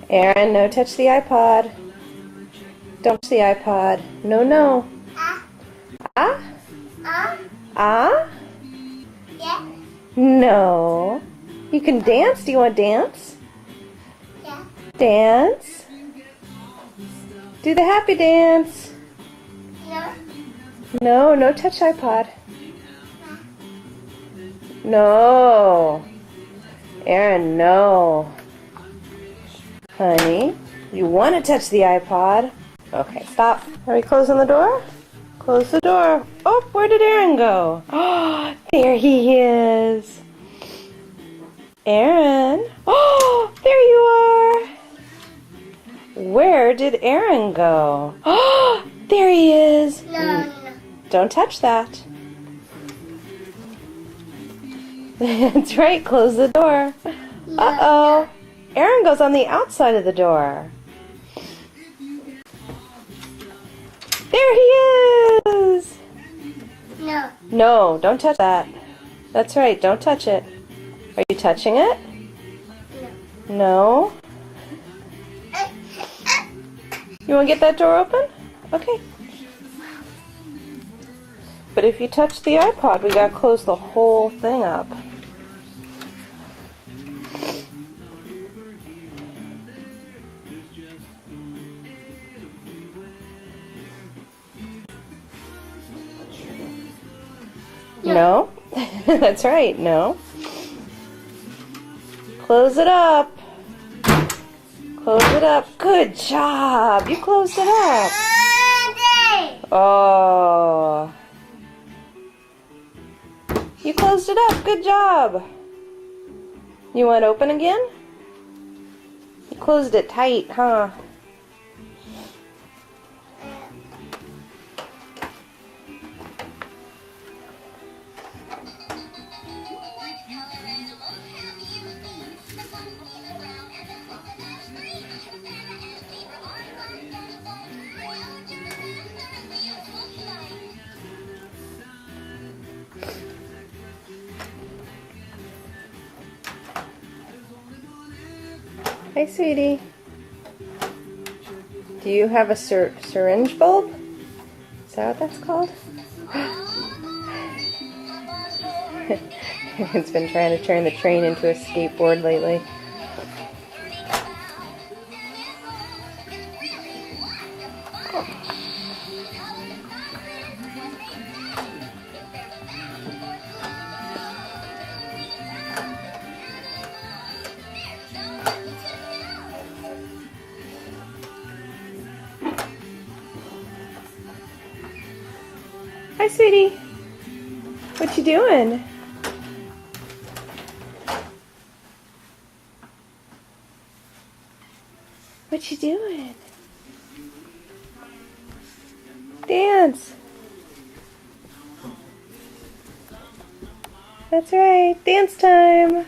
Aaron, no, touch the iPod. Don't touch the iPod. No, no. Ah? Ah? Yeah. No. You can dance. Do you want to dance? Yeah. Dance. Do the happy dance. No. No, no touch iPod. No. Aaron, no. Honey, you want to touch the iPod? Okay, stop. Are we closing the door? Close the door. Oh, where did Aaron go? Oh, there he is. Aaron. Oh, there you are. Where did Aaron go? Oh, there he is. No. Don't touch that. That's right, close the door. Uh-oh. Aaron goes on the outside of the door. There he is! No. No, don't touch that. That's right, don't touch it. Are you touching it? No. You want to get that door open? Okay. But if you touch the iPod, we gotta close the whole thing up. No. That's right, no. Close it up. Close it up. Good job. You closed it up. Oh. You closed it up. Good job. You want it open again? You closed it tight, huh? Hey, sweetie. Do you have a syringe bulb? Is that what that's called? It's been trying to turn the train into a skateboard lately. Hi, sweetie. What you doing? What you doing? Dance. That's right. Dance time.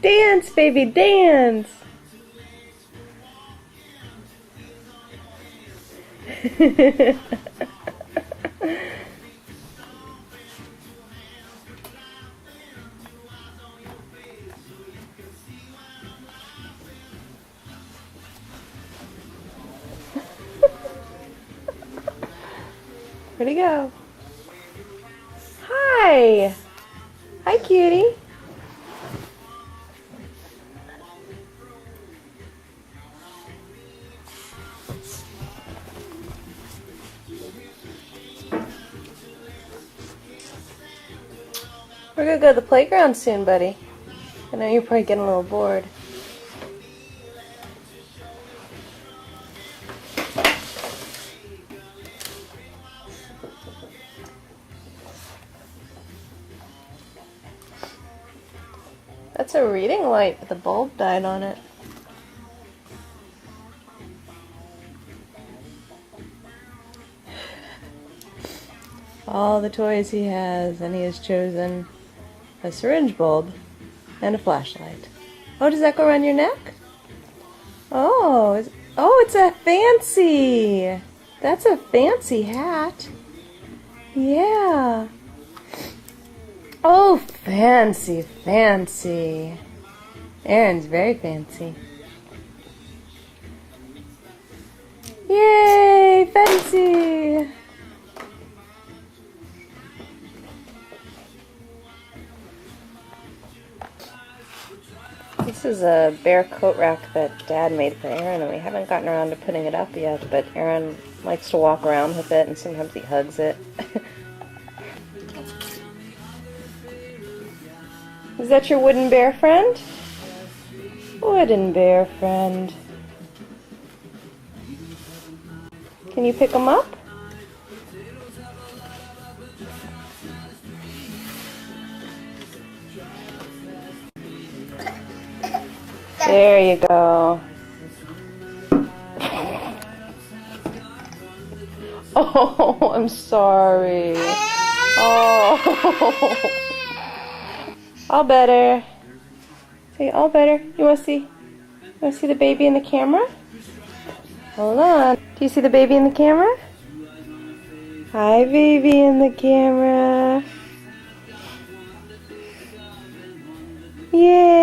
Dance, baby, dance. Where'd he go? Hi. Hi, cutie. We're gonna go to the playground soon, buddy. I know you're probably getting a little bored. That's a reading light, but the bulb died on it. All the toys he has, and he has chosen a syringe bulb and a flashlight. Oh, does that go around your neck? Oh, it's a fancy. That's a fancy hat. Yeah. Oh, fancy, fancy. Aaron's very fancy. Yay, fancy! This is a bear coat rack that Dad made for Aaron, and we haven't gotten around to putting it up yet, but Aaron likes to walk around with it, and sometimes he hugs it. Is that your wooden bear friend? Wooden bear friend. Can you pick him up? There you go. Oh, I'm sorry. Oh. All better. Say all better. You want to see? You want to see the baby in the camera? Hold on. Do you see the baby in the camera? Hi, baby in the camera. Yay.